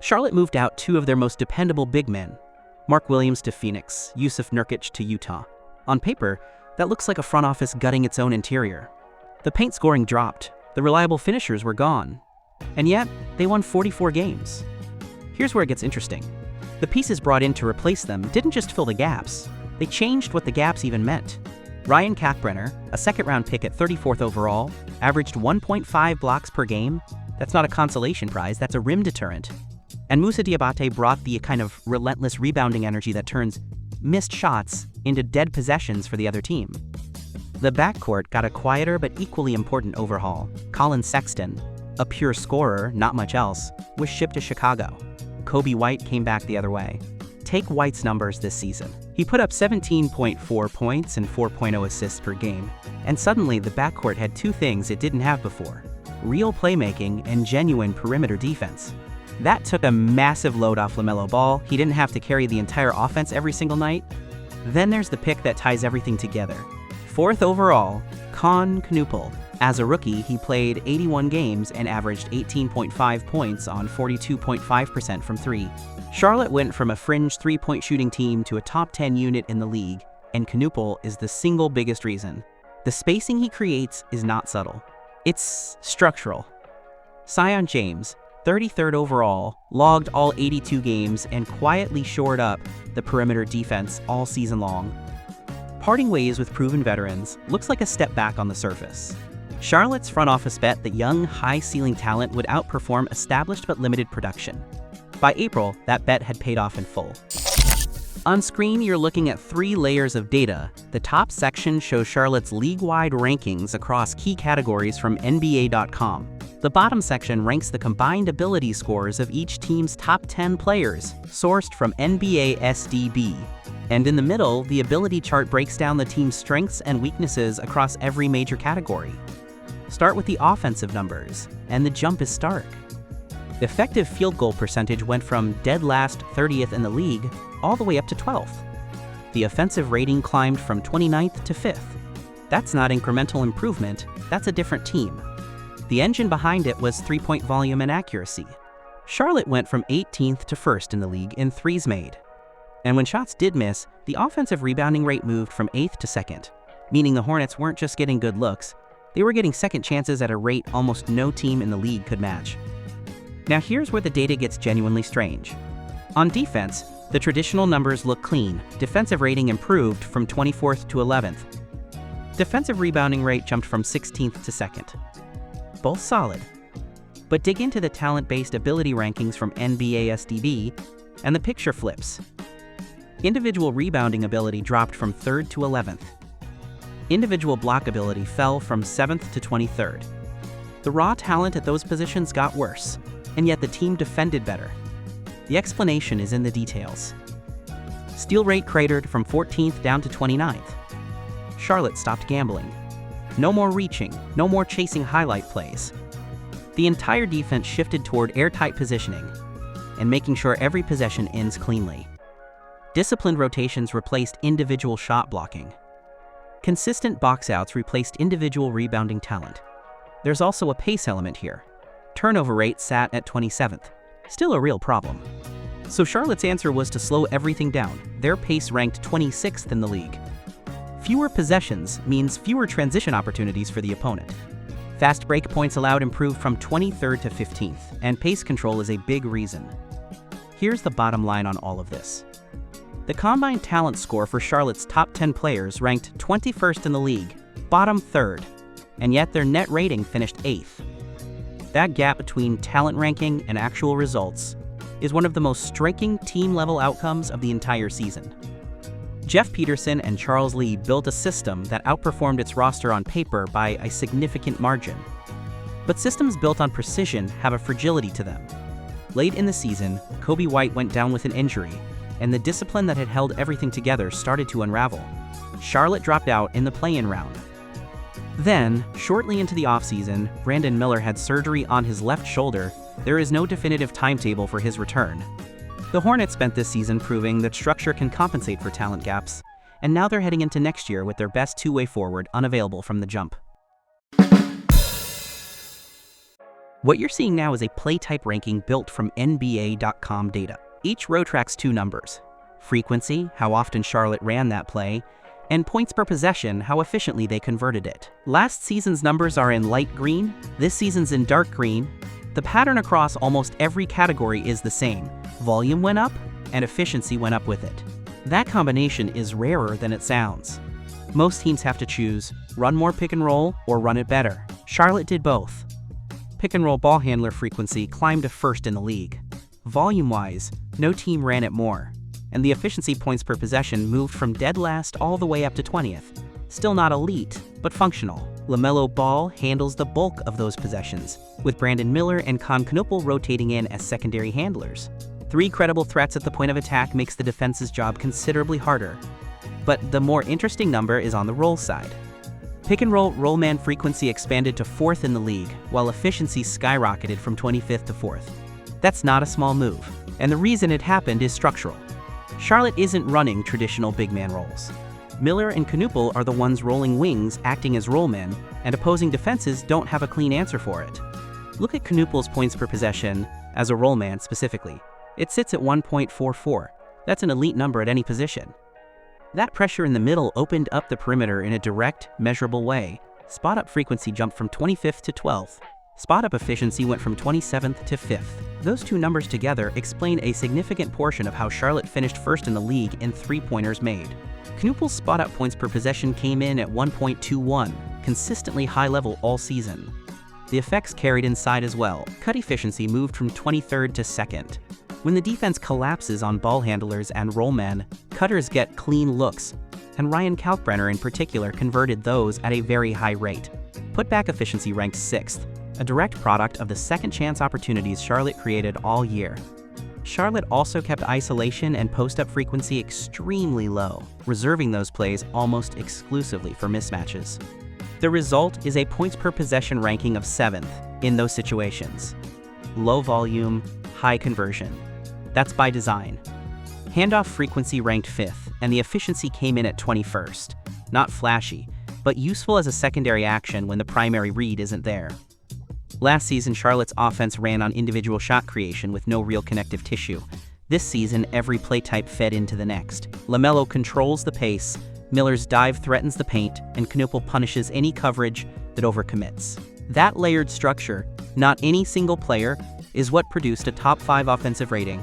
Charlotte moved out two of their most dependable big men, Mark Williams to Phoenix, Jusuf Nurkic to Utah. On paper, that looks like a front office gutting its own interior. The paint scoring dropped, the reliable finishers were gone, and yet they won 44 games. Here's where it gets interesting. The pieces brought in to replace them didn't just fill the gaps, they changed what the gaps even meant. Ryan Kalkbrenner, a second-round pick at 34th overall, averaged 1.5 blocks per game. That's not a consolation prize, that's a rim deterrent. And Moussa Diabaté brought the kind of relentless rebounding energy that turns missed shots into dead possessions for the other team. The backcourt got a quieter but equally important overhaul. Collin Sexton, a pure scorer, not much else, was shipped to Chicago. Coby White came back the other way. Take White's numbers this season. He put up 17.4 points and 4.0 assists per game, and suddenly the backcourt had two things it didn't have before: real playmaking and genuine perimeter defense. That took a massive load off LaMelo Ball. He didn't have to carry the entire offense every single night. Then there's the pick that ties everything together. 4th overall, Kon Knueppel. As a rookie, he played 81 games and averaged 18.5 points on 42.5% from three. Charlotte went from a fringe three-point shooting team to a top 10 unit in the league, and Knueppel is the single biggest reason. The spacing he creates is not subtle. It's structural. Zion James, 33rd overall, logged all 82 games and quietly shored up the perimeter defense all season long. Parting ways with proven veterans looks like a step back on the surface. Charlotte's front office bet that young, high-ceiling talent would outperform established but limited production. By April, that bet had paid off in full. On screen, you're looking at 3 layers of data. The top section shows Charlotte's league-wide rankings across key categories from NBA.com. The bottom section ranks the combined ability scores of each team's top 10 players, sourced from NBA SDB. And in the middle, the ability chart breaks down the team's strengths and weaknesses across every major category. Start with the offensive numbers, and the jump is stark. Effective field goal percentage went from dead last 30th in the league all the way up to 12th. The offensive rating climbed from 29th to 5th. That's not incremental improvement, that's a different team. The engine behind it was three-point volume and accuracy. Charlotte went from 18th to 1st in the league in threes made. And when shots did miss, the offensive rebounding rate moved from 8th to 2nd, meaning the Hornets weren't just getting good looks, they were getting second chances at a rate almost no team in the league could match. Now here's where the data gets genuinely strange. On defense, the traditional numbers look clean. Defensive rating improved from 24th to 11th. Defensive rebounding rate jumped from 16th to 2nd. Both solid. But dig into the talent-based ability rankings from NBA SDB, and the picture flips. Individual rebounding ability dropped from 3rd to 11th. Individual block ability fell from 7th to 23rd. The raw talent at those positions got worse, and yet the team defended better. The explanation is in the details. Steal rate cratered from 14th down to 29th. Charlotte stopped gambling. No more reaching, no more chasing highlight plays. The entire defense shifted toward airtight positioning and making sure every possession ends cleanly. Disciplined rotations replaced individual shot blocking. Consistent box-outs replaced individual rebounding talent. There's also a pace element here. Turnover rate sat at 27th. Still a real problem. So Charlotte's answer was to slow everything down. Their pace ranked 26th in the league. Fewer possessions means fewer transition opportunities for the opponent. Fast break points allowed improved from 23rd to 15th, and pace control is a big reason. Here's the bottom line on all of this. The combined talent score for Charlotte's top 10 players ranked 21st in the league, bottom 3rd, and yet their net rating finished 8th. That gap between talent ranking and actual results is one of the most striking team-level outcomes of the entire season. Jeff Peterson and Charles Lee built a system that outperformed its roster on paper by a significant margin. But systems built on precision have a fragility to them. Late in the season, Coby White went down with an injury, and the discipline that had held everything together started to unravel. Charlotte dropped out in the play-in round. Then, shortly into the offseason, Brandon Miller had surgery on his left shoulder. There is no definitive timetable for his return. The Hornets spent this season proving that structure can compensate for talent gaps, and now they're heading into next year with their best two-way forward unavailable from the jump. What you're seeing now is a play type ranking built from NBA.com data. Each row tracks two numbers: frequency, how often Charlotte ran that play, and points per possession, how efficiently they converted it. Last season's numbers are in light green, this season's in dark green. The pattern across almost every category is the same. Volume went up, and efficiency went up with it. That combination is rarer than it sounds. Most teams have to choose run more pick and roll or run it better. Charlotte did both. Pick and roll ball handler frequency climbed to first in the league. Volume-wise, no team ran it more, and the efficiency points per possession moved from dead last all the way up to 20th. Still not elite, but functional. LaMelo Ball handles the bulk of those possessions, with Brandon Miller and Kon Knueppel rotating in as secondary handlers. 3 credible threats at the point of attack makes the defense's job considerably harder. But the more interesting number is on the roll side. Pick and roll man frequency expanded to 4th in the league, while efficiency skyrocketed from 25th to 4th. That's not a small move, and the reason it happened is structural. Charlotte isn't running traditional big man rolls. Miller and Knueppel are the ones rolling wings, acting as roll men, and opposing defenses don't have a clean answer for it. Look at Knueppel's points per possession as a roll man specifically. It sits at 1.44. That's an elite number at any position. That pressure in the middle opened up the perimeter in a direct, measurable way. Spot-up frequency jumped from 25th to 12th. Spot-up efficiency went from 27th to 5th. Those two numbers together explain a significant portion of how Charlotte finished first in the league in three-pointers made. Knueppel's spot-up points per possession came in at 1.21, consistently high level all season. The effects carried inside as well. Cut efficiency moved from 23rd to 2nd. When the defense collapses on ball handlers and roll men, cutters get clean looks, and Ryan Kalkbrenner in particular converted those at a very high rate. Putback efficiency ranked 6th, a direct product of the second chance opportunities Charlotte created all year. Charlotte also kept isolation and post-up frequency extremely low, reserving those plays almost exclusively for mismatches. The result is a points per possession ranking of 7th in those situations. Low volume, high conversion. That's by design. Handoff frequency ranked 5th, and the efficiency came in at 21st. Not flashy, but useful as a secondary action when the primary read isn't there. Last season, Charlotte's offense ran on individual shot creation with no real connective tissue. This season, every play type fed into the next. LaMelo controls the pace, Miller's dive threatens the paint, and Knueppel punishes any coverage that overcommits. That layered structure, not any single player, is what produced a top 5 offensive rating.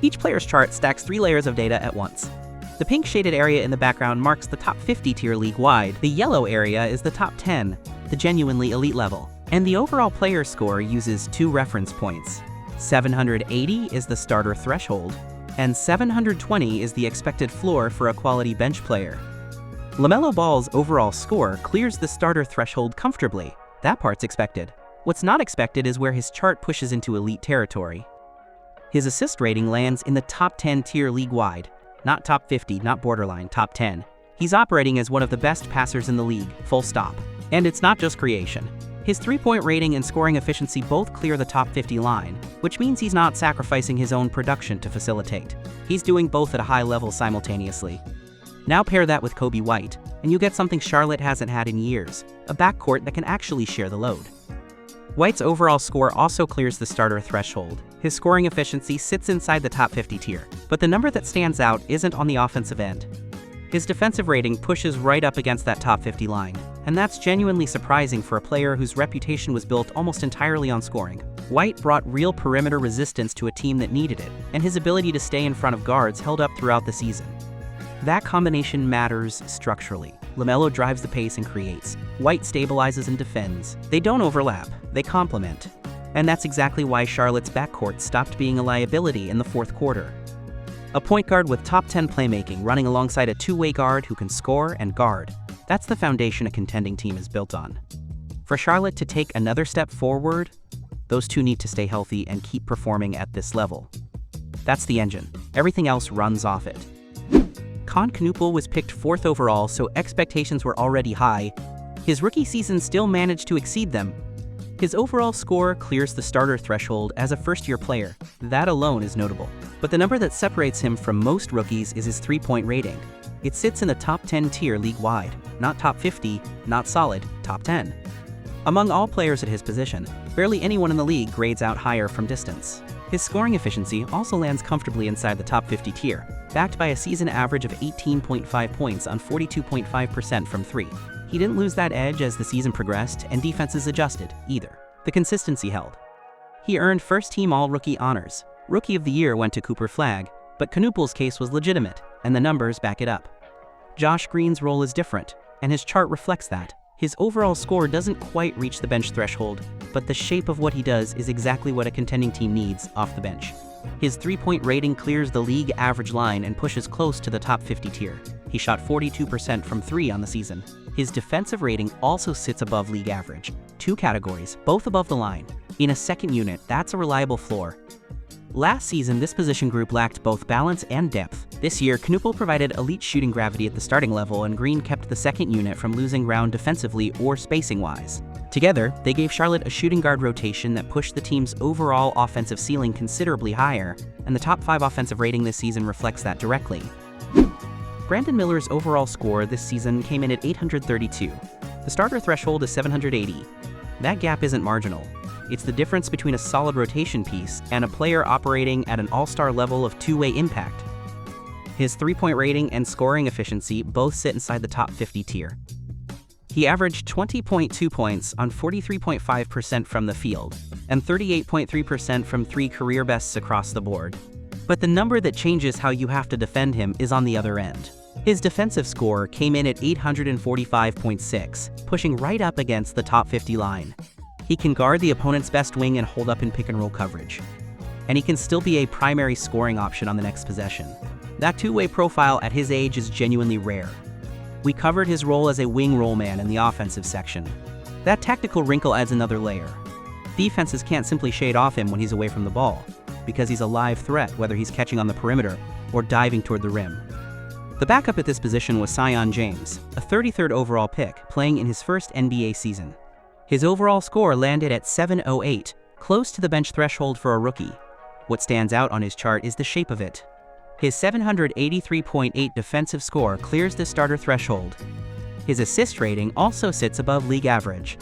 Each player's chart stacks 3 layers of data at once. The pink shaded area in the background marks the top 50 tier league-wide. The yellow area is the top 10, the genuinely elite level. And the overall player score uses 2 reference points. 780 is the starter threshold, and 720 is the expected floor for a quality bench player. LaMelo Ball's overall score clears the starter threshold comfortably. That part's expected. What's not expected is where his chart pushes into elite territory. His assist rating lands in the top 10 tier league-wide. Not top 50, not borderline, top 10. He's operating as one of the best passers in the league, full stop. And it's not just creation. His three-point rating and scoring efficiency both clear the top 50 line, which means he's not sacrificing his own production to facilitate. He's doing both at a high level simultaneously. Now pair that with Coby White, and you get something Charlotte hasn't had in years, a backcourt that can actually share the load. White's overall score also clears the starter threshold. His scoring efficiency sits inside the top 50 tier, but the number that stands out isn't on the offensive end. His defensive rating pushes right up against that top 50 line, and that's genuinely surprising for a player whose reputation was built almost entirely on scoring. White brought real perimeter resistance to a team that needed it, and his ability to stay in front of guards held up throughout the season. That combination matters structurally. LaMelo drives the pace and creates. White stabilizes and defends. They don't overlap, they complement. And that's exactly why Charlotte's backcourt stopped being a liability in the fourth quarter. A point guard with top 10 playmaking running alongside a two-way guard who can score and guard. That's the foundation a contending team is built on. For Charlotte to take another step forward, those two need to stay healthy and keep performing at this level. That's the engine. Everything else runs off it. Kon Knueppel was picked 4th overall, so expectations were already high. His rookie season still managed to exceed them. His overall score clears the starter threshold as a first-year player. That alone is notable. But the number that separates him from most rookies is his three-point rating. It sits in the top 10 tier league-wide. Not top 50, not solid, top 10. Among all players at his position, barely anyone in the league grades out higher from distance. His scoring efficiency also lands comfortably inside the top 50 tier, backed by a season average of 18.5 points on 42.5% from 3. He didn't lose that edge as the season progressed and defenses adjusted, either. The consistency held. He earned first-team All-Rookie honors. Rookie of the Year went to Cooper Flagg, but Knueppel's case was legitimate, and the numbers back it up. Josh Green's role is different, and his chart reflects that. His overall score doesn't quite reach the bench threshold, but the shape of what he does is exactly what a contending team needs off the bench. His three-point rating clears the league average line and pushes close to the top 50 tier. He shot 42% from 3 on the season. His defensive rating also sits above league average. 2 categories, both above the line. In a second unit, that's a reliable floor. Last season, this position group lacked both balance and depth. This year, Knueppel provided elite shooting gravity at the starting level, and Green kept the second unit from losing ground defensively or spacing-wise. Together, they gave Charlotte a shooting guard rotation that pushed the team's overall offensive ceiling considerably higher, and the top 5 offensive rating this season reflects that directly. Brandon Miller's overall score this season came in at 832. The starter threshold is 780. That gap isn't marginal. It's the difference between a solid rotation piece and a player operating at an all-star level of two-way impact. His three-point rating and scoring efficiency both sit inside the top 50 tier. He averaged 20.2 points on 43.5% from the field and 38.3% from 3 career bests across the board. But the number that changes how you have to defend him is on the other end. His defensive score came in at 845.6, pushing right up against the top 50 line. He can guard the opponent's best wing and hold up in pick-and-roll coverage. And he can still be a primary scoring option on the next possession. That two-way profile at his age is genuinely rare. We covered his role as a wing roll man in the offensive section. That tactical wrinkle adds another layer. Defenses can't simply shade off him when he's away from the ball, because he's a live threat whether he's catching on the perimeter or diving toward the rim. The backup at this position was Sion James, a 33rd overall pick, playing in his first NBA season. His overall score landed at 708, close to the bench threshold for a rookie. What stands out on his chart is the shape of it. His 783.8 defensive score clears the starter threshold. His assist rating also sits above league average.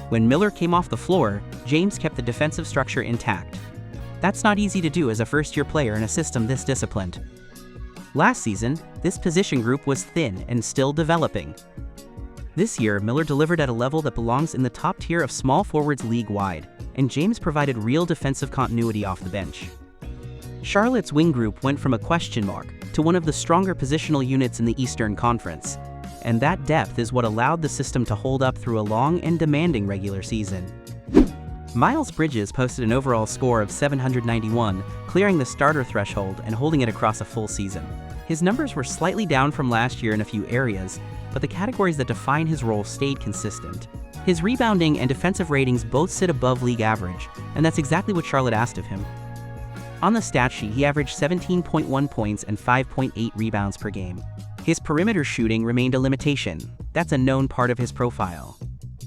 When Miller came off the floor, James kept the defensive structure intact. That's not easy to do as a first-year player in a system this disciplined. Last season, this position group was thin and still developing. This year, Miller delivered at a level that belongs in the top tier of small forwards league-wide, and James provided real defensive continuity off the bench. Charlotte's wing group went from a question mark to one of the stronger positional units in the Eastern Conference, and that depth is what allowed the system to hold up through a long and demanding regular season. Miles Bridges posted an overall score of 791, clearing the starter threshold and holding it across a full season. His numbers were slightly down from last year in a few areas, but the categories that define his role stayed consistent. His rebounding and defensive ratings both sit above league average, and that's exactly what Charlotte asked of him. On the stat sheet, he averaged 17.1 points and 5.8 rebounds per game. His perimeter shooting remained a limitation. That's a known part of his profile.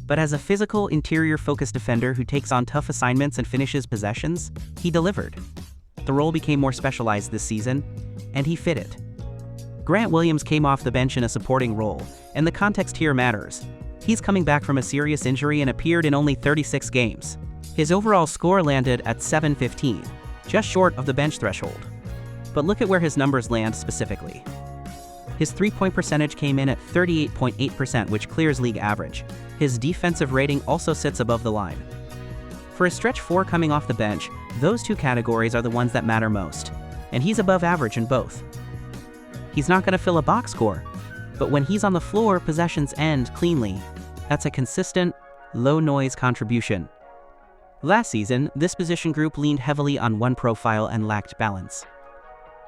But as a physical, interior-focused defender who takes on tough assignments and finishes possessions, he delivered. The role became more specialized this season, and he fit it. Grant Williams came off the bench in a supporting role, and the context here matters. He's coming back from a serious injury and appeared in only 36 games. His overall score landed at 715, just short of the bench threshold. But look at where his numbers land specifically. His three-point percentage came in at 38.8%, which clears league average. His defensive rating also sits above the line. For a stretch 4 coming off the bench, those two categories are the ones that matter most, and he's above average in both. He's not going to fill a box score, but when he's on the floor, possessions end cleanly. That's a consistent, low-noise contribution. Last season, this position group leaned heavily on one profile and lacked balance.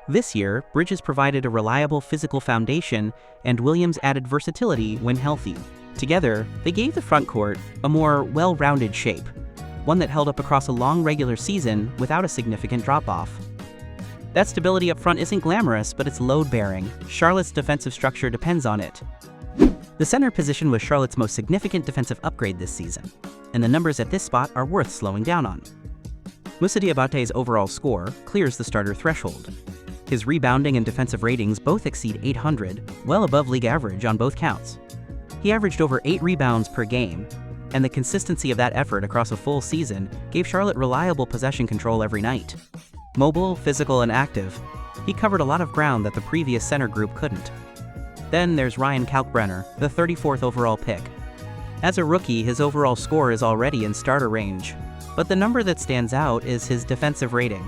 This year, Bridges provided a reliable physical foundation, and Williams added versatility when healthy. Together, they gave the front court a more well-rounded shape, one that held up across a long regular season without a significant drop-off. That stability up front isn't glamorous, but it's load-bearing. Charlotte's defensive structure depends on it. The center position was Charlotte's most significant defensive upgrade this season, and the numbers at this spot are worth slowing down on. Moussa Diabaté's overall score clears the starter threshold. His rebounding and defensive ratings both exceed 800, well above league average on both counts. He averaged over 8 rebounds per game, and the consistency of that effort across a full season gave Charlotte reliable possession control every night. Mobile, physical, and active, he covered a lot of ground that the previous center group couldn't. Then there's Ryan Kalkbrenner, the 34th overall pick. As a rookie, his overall score is already in starter range, but the number that stands out is his defensive rating.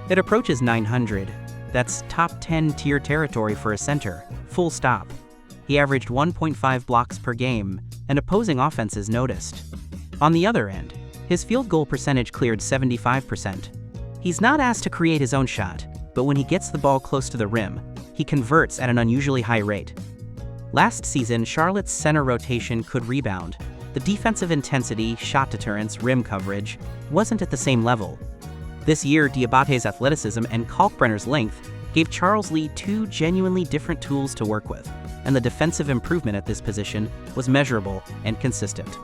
It approaches 900. That's top 10 tier territory for a center, full stop. He averaged 1.5 blocks per game, and opposing offenses noticed. On the other end, his field goal percentage cleared 75%. He's not asked to create his own shot, but when he gets the ball close to the rim, he converts at an unusually high rate. Last season, Charlotte's center rotation could rebound. The defensive intensity, shot deterrence, rim coverage wasn't at the same level. This year, Diabaté's athleticism and Kalkbrenner's length gave Charles Lee two genuinely different tools to work with, and the defensive improvement at this position was measurable and consistent.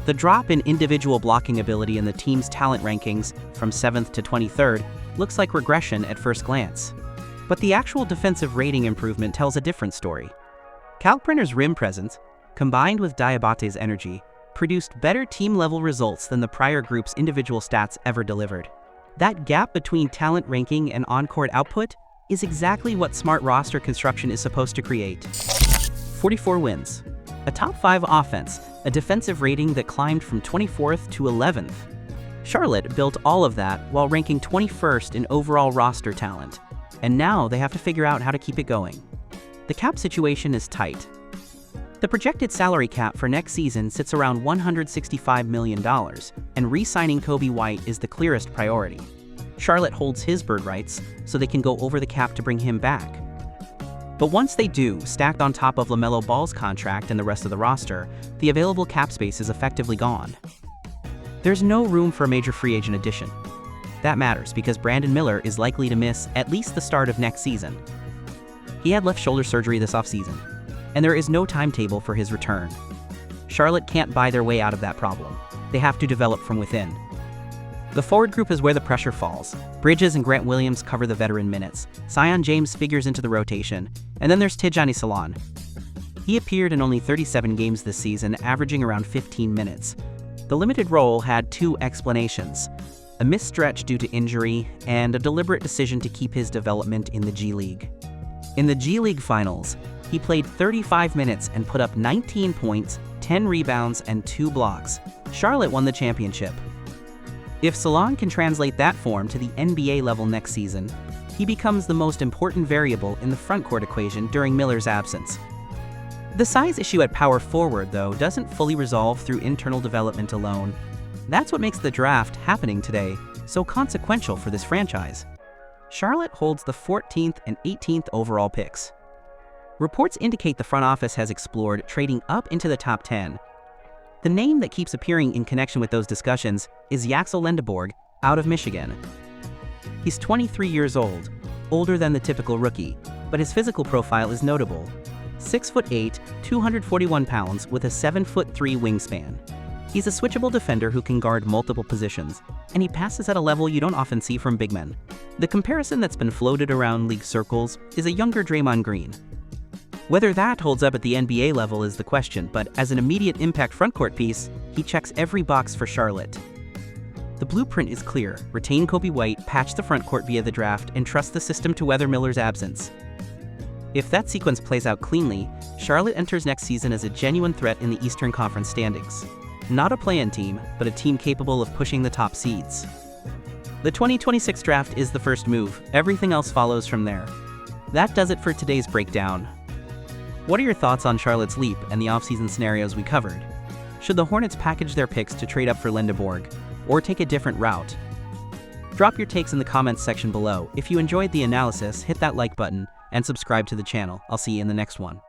The drop in individual blocking ability in the team's talent rankings from 7th to 23rd looks like regression at first glance. But the actual defensive rating improvement tells a different story. Kalkbrenner's rim presence, combined with Diabaté's energy, produced better team-level results than the prior group's individual stats ever delivered. That gap between talent ranking and on-court output is exactly what smart roster construction is supposed to create. 44 wins, a top 5 offense, a defensive rating that climbed from 24th to 11th. Charlotte built all of that while ranking 21st in overall roster talent, and now they have to figure out how to keep it going. The cap situation is tight. The projected salary cap for next season sits around $165 million, and re-signing Coby White is the clearest priority. Charlotte holds his bird rights, so they can go over the cap to bring him back. But once they do, stacked on top of LaMelo Ball's contract and the rest of the roster, the available cap space is effectively gone. There's no room for a major free agent addition. That matters because Brandon Miller is likely to miss at least the start of next season. He had left shoulder surgery this offseason, and there is no timetable for his return. Charlotte can't buy their way out of that problem. They have to develop from within. The forward group is where the pressure falls. Bridges and Grant Williams cover the veteran minutes. Zion James figures into the rotation, and then there's Tijani Salon. He appeared in only 37 games this season, averaging around 15 minutes. The limited role had two explanations: a misstretch due to injury, and a deliberate decision to keep his development in the G League. In the G League Finals, he played 35 minutes and put up 19 points, 10 rebounds, and 2 blocks. Charlotte won the championship. If Salon can translate that form to the NBA level next season, he becomes the most important variable in the frontcourt equation during Miller's absence. The size issue at power forward, though, doesn't fully resolve through internal development alone. That's what makes the draft happening today so consequential for this franchise. Charlotte holds the 14th and 18th overall picks. Reports indicate the front office has explored trading up into the top 10. The name that keeps appearing in connection with those discussions is Yaxel Lendeborg, out of Michigan. He's 23 years old, older than the typical rookie, but his physical profile is notable. 6'8", 241 pounds with a 7'3" wingspan. He's a switchable defender who can guard multiple positions, and he passes at a level you don't often see from big men. The comparison that's been floated around league circles is a younger Draymond Green. Whether that holds up at the NBA level is the question, but as an immediate impact frontcourt piece, he checks every box for Charlotte. The blueprint is clear: retain Coby White, patch the frontcourt via the draft, and trust the system to weather Miller's absence. If that sequence plays out cleanly, Charlotte enters next season as a genuine threat in the Eastern Conference standings. Not a play-in team, but a team capable of pushing the top seeds. The 2026 draft is the first move. Everything else follows from there. That does it for today's breakdown. What are your thoughts on Charlotte's leap and the offseason scenarios we covered? Should the Hornets package their picks to trade up for Lendeborg, or take a different route? Drop your takes in the comments section below. If you enjoyed the analysis, hit that like button and subscribe to the channel. I'll see you in the next one.